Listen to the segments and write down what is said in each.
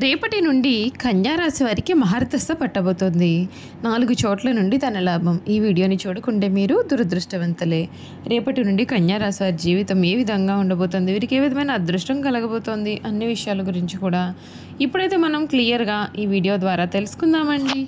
రేపటి నుండి కన్యా రాశి వారికి మహర్దశ పట్టబోతోంది. 4 చోట్ల నుండి ధన లాభం. ఈ వీడియోని చూడకుంటే మీరు దురదృష్టవంతులే. రేపటి నుండి కన్యా రాశి వారి జీవితం ఏ విధంగా ఉండబోతోంది, వీరికి ఏ విధమైన అదృష్టం కలగబోతోంది అన్ని విషయాల గురించి కూడా ఇప్పుడైతే మనం క్లియర్గా ఈ వీడియో ద్వారా తెలుసుకుందామండి.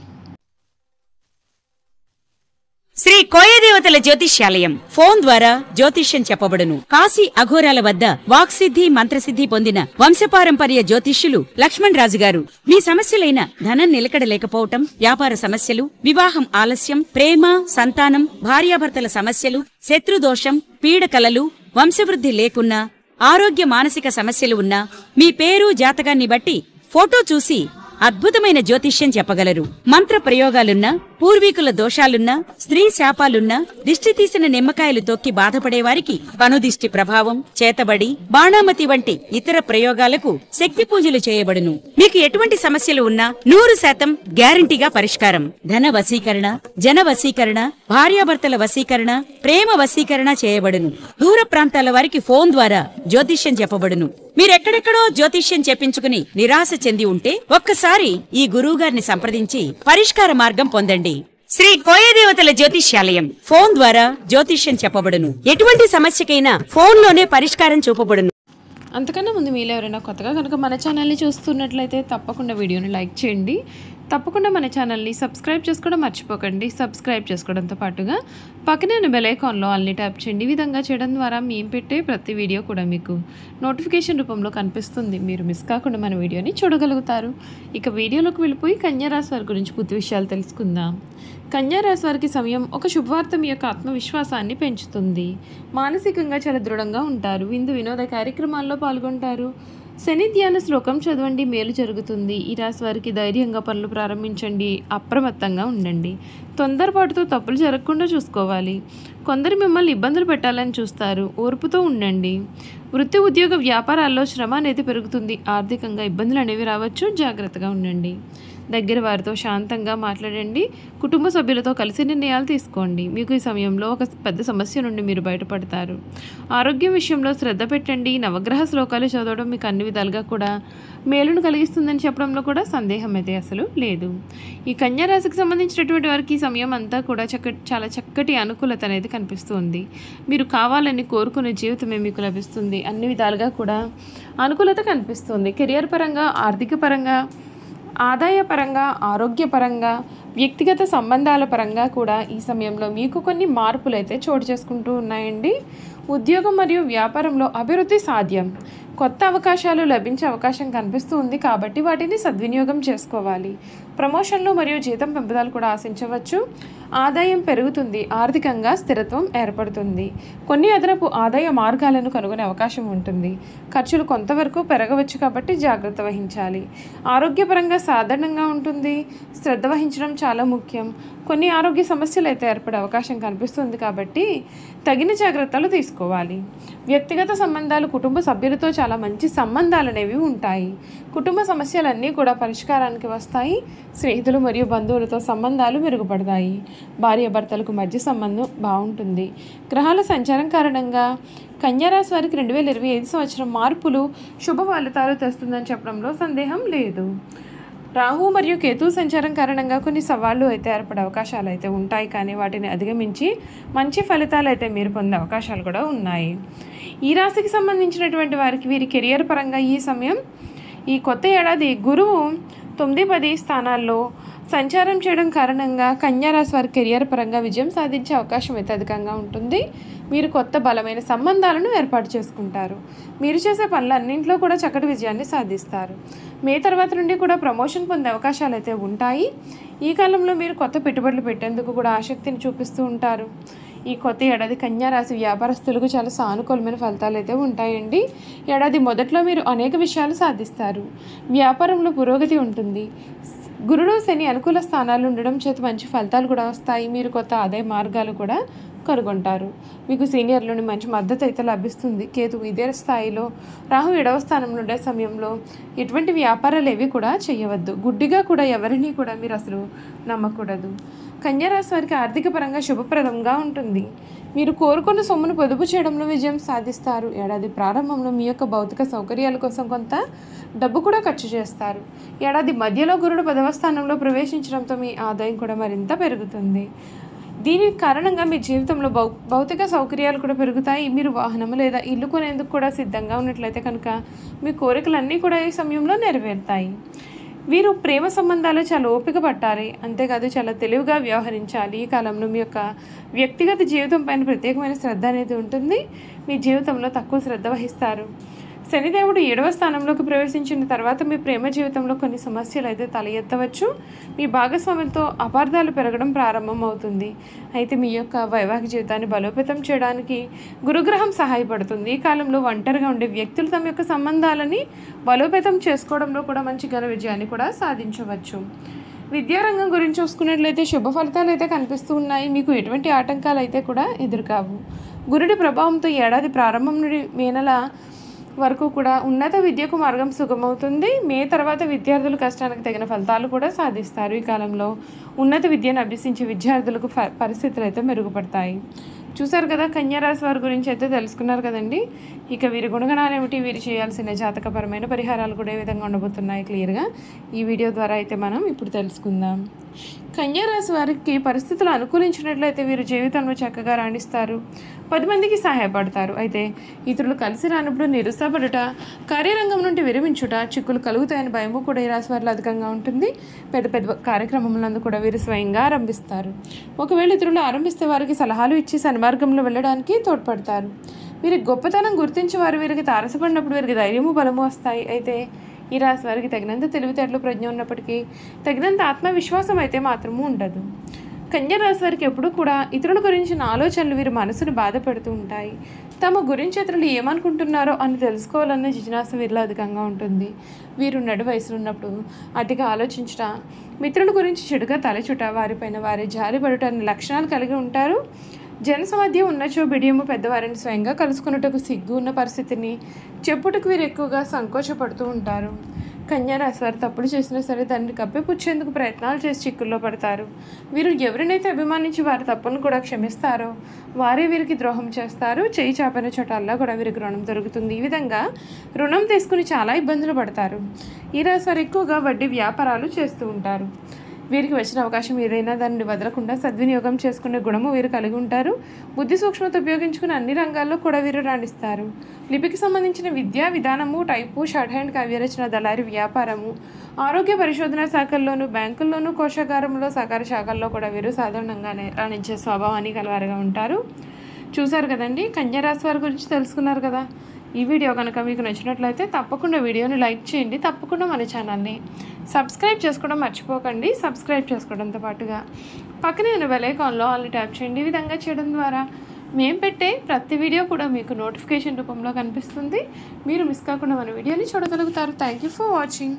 శ్రీ కోయదేవతల జ్యోతిష్యాలయం ఫోన్ ద్వారా జ్యోతిష్యం చెప్పబడును. కాశీ అఘోరాల వద్ద వాక్సిద్ధి మంత్రసిద్ధి పొందిన వంశపారంపర్య జ్యోతిష్యులు లక్ష్మణ్ రాజు గారు మీ సమస్యలైన ధనం నిలకడ లేకపోవటం, వ్యాపార సమస్యలు, వివాహం ఆలస్యం, ప్రేమ, సంతానం, భార్యాభర్తల సమస్యలు, శత్రుదోషం, పీడకలలు, వంశవృద్ధి లేకున్నా, ఆరోగ్య మానసిక సమస్యలు ఉన్నా మీ పేరు జాతకాన్ని బట్టి ఫోటో చూసి అద్భుతమైన జ్యోతిష్యం చెప్పగలరు. మంత్ర ప్రయోగాలున్నా, పూర్వీకుల దోషాలున్నా, స్త్రీ శాపాలున్నా, దిష్టి తీసిన నిమ్మకాయలు తొక్కి బాధపడేవారికి కనుదిష్టి ప్రభావం, చేతబడి, బాణామతి వంటి ఇతర ప్రయోగాలకు శక్తి పూజలు చేయబడును. మీకు ఎటువంటి సమస్యలు ఉన్నా 100% గ్యారంటీగా పరిష్కారం. ధన వశీకరణ, జన వశీకరణ, భార్యాభర్తల వశీకరణ, ప్రేమ వశీకరణ చేయబడును. దూర ప్రాంతాల వారికి ఫోన్ ద్వారా జ్యోతిష్యం చెప్పబడును. మీరెక్కడెక్కడో జ్యోతిష్యం చెప్పించుకుని నిరాశ చెంది ఉంటే ఒక్కసారి ఈ గురువుగారిని సంప్రదించి పరిష్కార మార్గం పొందండి. శ్రీ కోయదేవతల జ్యోతిష్యాలయం ఫోన్ ద్వారా జ్యోతిష్యం చెప్పబడును. ఎటువంటి సమస్యకైనా ఫోన్లోనే పరిష్కారం చూపబడును. అంతకన్నా ముందు మీరు ఎవరైనా కొత్తగా కనుక మన ఛానల్ని చూస్తున్నట్లయితే తప్పకుండా వీడియోని లైక్ చేయండి. తప్పకుండా మన ఛానల్ని సబ్స్క్రైబ్ చేసుకోవడం మర్చిపోకండి. సబ్స్క్రైబ్ చేసుకోవడంతో పాటుగా పక్కనే ఉన్న బెల్ ఐకాన్లో ఆల్ని ట్యాప్ చేయండి. ఈ విధంగా చేయడం ద్వారా మేము పెట్టే ప్రతి వీడియో కూడా మీకు నోటిఫికేషన్ రూపంలో కనిపిస్తుంది. మీరు మిస్ కాకుండా మన వీడియోని చూడగలుగుతారు. ఇక వీడియోలోకి వెళ్ళిపోయి కన్యా రాశి వారి గురించి పూర్తి విషయాలు తెలుసుకుందాం. కన్యా రాశి వారికి సమయం ఒక శుభవార్త మీ యొక్క ఆత్మవిశ్వాసాన్ని పెంచుతుంది. మానసికంగా చాలా దృఢంగా ఉంటారు. విందు వినోద కార్యక్రమాల్లో పాల్గొంటారు. శని ధ్యాన శ్లోకం చదవండి, మేలు జరుగుతుంది. ఈ రాశి వారికి ధైర్యంగా పనులు ప్రారంభించండి. అప్రమత్తంగా ఉండండి. తొందరపాటుతో తప్పులు జరగకుండా చూసుకోవాలి. కొందరు మిమ్మల్ని ఇబ్బందులు పెట్టాలని చూస్తారు. ఓర్పుతో ఉండండి. వృత్తి, ఉద్యోగ, వ్యాపారాల్లో శ్రమ అనేది పెరుగుతుంది. ఆర్థికంగా ఇబ్బందులు అనేవి రావచ్చు. జాగ్రత్తగా ఉండండి. దగ్గర వారితో శాంతంగా మాట్లాడండి. కుటుంబ సభ్యులతో కలిసి నిర్ణయాలు తీసుకోండి. మీకు ఈ సమయంలో ఒక పెద్ద సమస్య నుండి మీరు బయటపడతారు. ఆరోగ్యం విషయంలో శ్రద్ధ పెట్టండి. నవగ్రహ శ్లోకాలు చదవడం మీకు అన్ని విధాలుగా కూడా మేలును కలిగిస్తుందని చెప్పడంలో కూడా సందేహం అయితే అసలు లేదు. ఈ కన్యా రాశికి సంబంధించినటువంటి వారికి ఈ సమయం అంతా కూడా చాలా చక్కటి అనుకూలత అనేది కనిపిస్తుంది. మీరు కావాలని కోరుకునే జీవితమే మీకు లభిస్తుంది. అన్ని విధాలుగా కూడా అనుకూలత కనిపిస్తుంది. కెరియర్ పరంగా, ఆర్థిక పరంగా, ఆదాయపరంగా, ఆరోగ్యపరంగా, వ్యక్తిగత సంబంధాల పరంగా కూడా ఈ సమయంలో మీకు కొన్ని మార్పులు అయితే చోటు చేసుకుంటూ ఉన్నాయండి. ఉద్యోగం మరియు వ్యాపారంలో అభివృద్ధి సాధ్యం. కొత్త అవకాశాలు లభించే అవకాశం కనిపిస్తూ ఉంది కాబట్టి వాటిని సద్వినియోగం చేసుకోవాలి. ప్రమోషన్లు మరియు జీతం పెంపుదలు కూడా ఆశించవచ్చు. ఆదాయం పెరుగుతుంది. ఆర్థికంగా స్థిరత్వం ఏర్పడుతుంది. కొన్ని అదనపు ఆదాయ మార్గాలను కనుగొనే అవకాశం ఉంటుంది. ఖర్చులు కొంతవరకు పెరగవచ్చు కాబట్టి జాగ్రత్త వహించాలి. ఆరోగ్యపరంగా సాధారణంగా ఉంటుంది. శ్రద్ధ వహించడం చాలా ముఖ్యం. కొన్ని ఆరోగ్య సమస్యలు అయితే ఏర్పడే అవకాశం కనిపిస్తుంది కాబట్టి తగిన జాగ్రత్తలు తీసుకోవాలి. వ్యక్తిగత సంబంధాలు, కుటుంబ సభ్యులతో చాలా మంచి సంబంధాలు అనేవి ఉంటాయి. కుటుంబ సమస్యలన్నీ కూడా పరిష్కారానికి వస్తాయి. స్నేహితులు మరియు బంధువులతో సంబంధాలు మెరుగుపడతాయి. భార్యాభర్తలకు మధ్య సంబంధం బాగుంటుంది. గ్రహాల సంచారం కారణంగా కన్యా రాశి వారికి 2025 సంవత్సరం మార్పులు శుభ ఫలితాలు తెస్తుందని చెప్పడంలో సందేహం లేదు. రాహు మరియు కేతు సంచారం కారణంగా కొన్ని సవాళ్లు అయితే ఏర్పడే అవకాశాలు అయితే ఉంటాయి. కానీ వాటిని అధిగమించి మంచి ఫలితాలు అయితే మీరు పొందే అవకాశాలు కూడా ఉన్నాయి. ఈ రాశికి సంబంధించినటువంటి వారికి వీరి కెరియర్ పరంగా ఈ సమయం, ఈ కొత్త ఏడాది గురువు 9, 10 స్థానాల్లో సంచారం చేయడం కారణంగా కన్యా రాశి వారి కెరియర్ పరంగా విజయం సాధించే అవకాశం అయితే అధికంగా ఉంటుంది. మీరు కొత్త బలమైన సంబంధాలను ఏర్పాటు చేసుకుంటారు. మీరు చేసే పనులన్నింటిలో కూడా చక్కటి విజయాన్ని సాధిస్తారు. మే తర్వాత నుండి కూడా ప్రమోషన్ పొందే అవకాశాలు అయితే ఉంటాయి. ఈ కాలంలో మీరు కొత్త పెట్టుబడులు పెట్టేందుకు కూడా ఆసక్తిని చూపిస్తూ ఉంటారు. ఈ కొత్త ఏడాది కన్యా రాశి వ్యాపారస్తులకు చాలా సానుకూలమైన ఫలితాలు అయితే ఉంటాయండి. ఏడాది మొదట్లో మీరు అనేక విషయాలు సాధిస్తారు. వ్యాపారంలో పురోగతి ఉంటుంది. గురుడు, శని అనుకూల స్థానాలు ఉండడం చేత మంచి ఫలితాలు కూడా వస్తాయి. మీరు కొత్త ఆదాయ మార్గాలు కూడా కనుగొంటారు. మీకు సీనియర్లోని మంచి మద్దతు అయితే లభిస్తుంది. కేతు ఇదే స్థాయిలో, రాహు 7వ స్థానంలో ఉండే సమయంలో ఎటువంటి వ్యాపారాలు ఏవి కూడా చేయవద్దు. గుడ్డిగా కూడా ఎవరిని కూడా మీరు అసలు నమ్మకూడదు. కన్యా రాశి వారికి ఆర్థిక పరంగా శుభప్రదంగా ఉంటుంది. మీరు కోరుకున్న సొమ్మును పొదుపు చేయడంలో విజయం సాధిస్తారు. ఏడాది ప్రారంభంలో మీ యొక్క భౌతిక సౌకర్యాల కోసం కొంత డబ్బు కూడా ఖర్చు చేస్తారు. ఏడాది మధ్యలో గురుడు 10వ స్థానంలో ప్రవేశించడంతో మీ ఆదాయం కూడా మరింత పెరుగుతుంది. దీని కారణంగా మీ జీవితంలో భౌతిక సౌకర్యాలు కూడా పెరుగుతాయి. మీరు వాహనం లేదా ఇల్లు కొనేందుకు కూడా సిద్ధంగా ఉన్నట్లయితే కనుక మీ కోరికలన్నీ కూడా ఈ సమయంలో నెరవేరుతాయి. వీరు ప్రేమ సంబంధాలు చాలా ఓపిక పట్టాలి, అంతేకాదు చాలా తెలివిగా వ్యవహరించాలి. ఈ కాలంలో మీ యొక్క వ్యక్తిగత జీవితం పైన ప్రత్యేకమైన శ్రద్ధ అనేది ఉంటుంది. మీ జీవితంలో తక్కువ శ్రద్ధ వహిస్తారు. శనిదేవుడు 7వ స్థానంలోకి ప్రవేశించిన తర్వాత మీ ప్రేమ జీవితంలో కొన్ని సమస్యలు అయితే తల ఎత్తవచ్చు. మీ భాగస్వామ్యంతో అపార్థాలు పెరగడం ప్రారంభం అవుతుంది. అయితే మీ యొక్క వైవాహిక జీవితాన్ని బలోపేతం చేయడానికి గురుగ్రహం సహాయపడుతుంది. ఈ కాలంలో ఒంటరిగా ఉండే వ్యక్తులు తమ యొక్క సంబంధాలని బలోపేతం చేసుకోవడంలో కూడా మంచి ఘన విజయాన్ని కూడా సాధించవచ్చు. విద్యారంగం గురించి చూసుకున్నట్లయితే శుభ ఫలితాలు అయితే కనిపిస్తూ ఉన్నాయి. మీకు ఎటువంటి ఆటంకాలు అయితే కూడా ఎదురుకావు. గురుడి ప్రభావంతో ఏడాది ప్రారంభం నుండి మే నెల వరకు కూడా ఉన్నత విద్యకు మార్గం సుగమవుతుంది. మే తర్వాత విద్యార్థులు కష్టానికి తగిన ఫలితాలు కూడా సాధిస్తారు. ఈ కాలంలో ఉన్నత విద్యను అభ్యసించే విద్యార్థులకు పరిస్థితులు అయితే మెరుగుపడతాయి. చూసారు కదా, కన్యా రాశి వారి గురించి అయితే తెలుసుకున్నారు కదండి. ఇక వీరి గుణగణాలు ఏమిటి, వీరు చేయాల్సిన జాతకపరమైన పరిహారాలు కూడా ఏ విధంగా ఉండబోతున్నాయి క్లియర్గా ఈ వీడియో ద్వారా అయితే మనం ఇప్పుడు తెలుసుకుందాం. కన్యా రాశి వారికి పరిస్థితులు అనుకూలించినట్లయితే వీరు జీవితంలో చక్కగా రాణిస్తారు, 10 మందికి సహాయపడతారు. అయితే ఇతరులు కలిసి రానప్పుడు నిరుత్సాహపడుట, కార్యరంగం నుండి విరమించుట, చిక్కులు కలుగుతాయని భయము కూడా ఈ రాశి వారిలో అధికంగా ఉంటుంది. పెద్ద పెద్ద కార్యక్రమములందు కూడా వీరు స్వయంగా ఆరంభిస్తారు. ఒకవేళ ఇతరులు ఆరంభిస్తే వారికి సలహాలు ఇచ్చి సన్మార్గంలో వెళ్ళడానికి తోడ్పడతారు. వీరి గొప్పతనం గుర్తించి వారు వీరికి తారసపడినప్పుడు వీరికి ధైర్యము బలము వస్తాయి. అయితే ఈ రాశి వారికి తగినంత తెలివితేటలు ప్రజ్ఞ ఉన్నప్పటికీ తగినంత ఆత్మవిశ్వాసం అయితే మాత్రము ఉండదు. కన్యా రాశి వారికి ఎప్పుడూ కూడా ఇతరుల గురించిన ఆలోచనలు వీరి మనసును బాధ పెడుతూ ఉంటాయి. తమ గురించి ఇతరులు ఏమనుకుంటున్నారో అని తెలుసుకోవాలన్న జిజ్ఞాస వీరిలో అధికంగా ఉంటుంది. వీరు నడు వయసులో ఉన్నప్పుడు అతిగా ఆలోచించుట, మిత్రుల గురించి చెడుగా తలచుట, వారిపైన వారి జాలిపడుట అనే లక్షణాలు కలిగి ఉంటారు. జనసమధ్య ఉన్నచో బిడియము పెద్దవారిని స్వయంగా కలుసుకున్నట్టుకు సిగ్గు ఉన్న పరిస్థితిని చెప్పుటకు వీరు ఎక్కువగా సంకోచపడుతూ ఉంటారు. కన్యా రాశి వారు తప్పులు చేసినా సరే దాన్ని కప్పిపుచ్చేందుకు ప్రయత్నాలు చేసి చిక్కుల్లో పడతారు. వీరు ఎవరినైతే అభిమానించి వారి తప్పును కూడా క్షమిస్తారో వారే వీరికి ద్రోహం చేస్తారు. చేయి చాపిన చోటల్లా కూడా వీరికి రుణం దొరుకుతుంది. ఈ విధంగా రుణం తీసుకుని చాలా ఇబ్బందులు పడతారు. ఈ రాశి వారు ఎక్కువగా వడ్డీ వ్యాపారాలు చేస్తూ ఉంటారు. వీరికి వచ్చిన అవకాశం ఏదైనా దాన్ని వదలకుండా సద్వినియోగం చేసుకునే గుణము వీరు కలిగి ఉంటారు. బుద్ధి సూక్ష్మత ఉపయోగించుకుని అన్ని రంగాల్లో కూడా వీరు రాణిస్తారు. లిపికి సంబంధించిన విద్యా విధానము, టైపు, షార్ట్ హ్యాండ్, కావ్యరచన, దళారి వ్యాపారము, ఆరోగ్య పరిశోధన శాఖల్లోనూ, బ్యాంకుల్లోనూ, కోశాగారంలో, సహకార శాఖల్లో కూడా వీరు సాధారణంగానే రాణించే స్వభావాన్ని కలవారుగా ఉంటారు. చూసారు కదండి, కన్యా రాశి వారి గురించి తెలుసుకున్నారు కదా. ఈ వీడియో కనుక మీకు నచ్చినట్లయితే తప్పకుండా వీడియోని లైక్ చేయండి. తప్పకుండా మన ఛానల్ని సబ్స్క్రైబ్ చేసుకోవడం మర్చిపోకండి. సబ్స్క్రైబ్ చేసుకోవడంతో పాటుగా పక్కనే ఉన్న బెల్ ఐకాన్లో ఆల్ని ట్యాప్ చేయండి. ఈ విధంగా చేయడం ద్వారా మేము పెట్టే ప్రతి వీడియో కూడా మీకు నోటిఫికేషన్ రూపంలో కనిపిస్తుంది. మీరు మిస్ కాకుండా మన వీడియోని చూడగలుగుతారు. Thank you for watching.